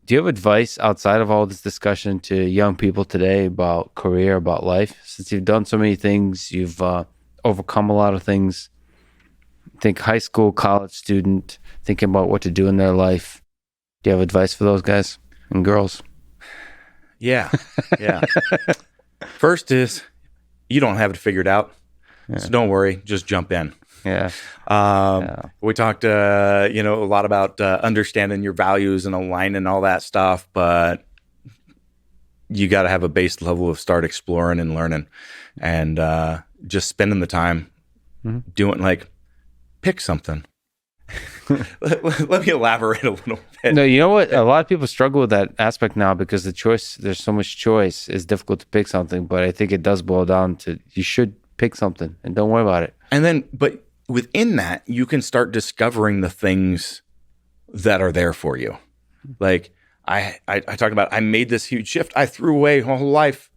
Do you have advice outside of all this discussion to young people today about career, about life? Since you've done so many things, you've overcome a lot of things. Think high school, college student, thinking about what to do in their life. Do you have advice for those guys and girls? Yeah. Yeah. First is you don't have it figured out. Yeah. So don't worry. Just jump in. Yeah. We talked, a lot about understanding your values and aligning all that stuff, but you got to have a base level of start exploring and learning and just spending the time doing, like, pick something. Let me elaborate a little bit. No, you know what? A lot of people struggle with that aspect now because there's so much choice. It's difficult to pick something, but I think it does boil down to you should pick something and don't worry about it. And then, but within that, you can start discovering the things that are there for you. Like I talk about, I made this huge shift. I threw away my whole life,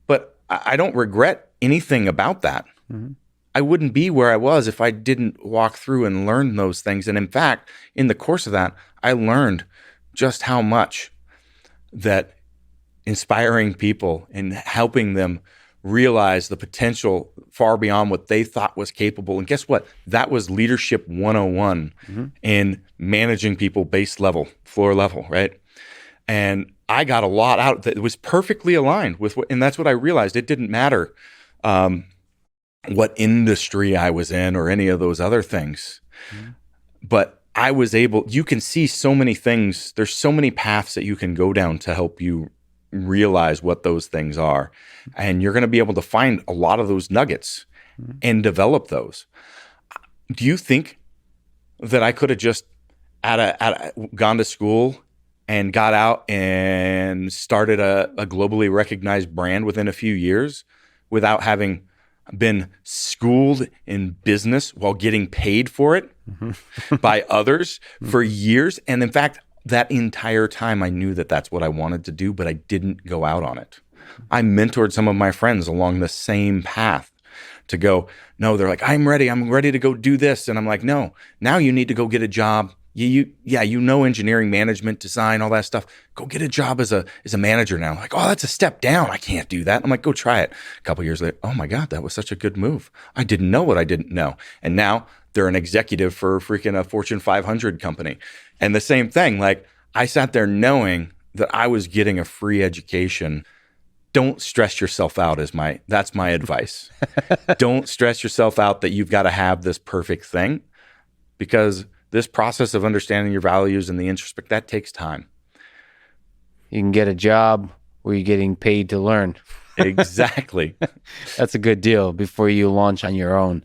but I don't regret anything about that. Mm-hmm. I wouldn't be where I was if I didn't walk through and learn those things. And in fact, in the course of that, I learned just how much that inspiring people and helping them realize the potential far beyond what they thought was capable. And guess what? That was leadership 101 in managing people base level, floor level, right? And I got a lot out that was perfectly aligned with what, and that's what I realized. It didn't matter what industry I was in or any of those other things. But I was able, you can see so many things. There's so many paths that you can go down to help you realize what those things are. And you're going to be able to find a lot of those nuggets and develop those. Do you think that I could have just gone to school and got out and started a globally recognized brand within a few years without having been schooled in business while getting paid for it by others for years? And in fact, that entire time I knew that that's what I wanted to do, but I didn't go out on it. I mentored some of my friends along the same path to go, no, they're like, I'm ready to go do this. And I'm like, no, now you need to go get a job. You know, engineering, management, design, all that stuff. Go get a job as a manager now. Like, oh, that's a step down. I can't do that. I'm like, go try it. A couple years later, oh my God, that was such a good move. I didn't know what I didn't know. And now they're an executive for freaking a Fortune 500 company. And the same thing, like I sat there knowing that I was getting a free education. Don't stress yourself out that's my advice. Don't stress yourself out that you've got to have this perfect thing, because this process of understanding your values and the introspect, that takes time. You can get a job where you're getting paid to learn. Exactly. That's a good deal before you launch on your own.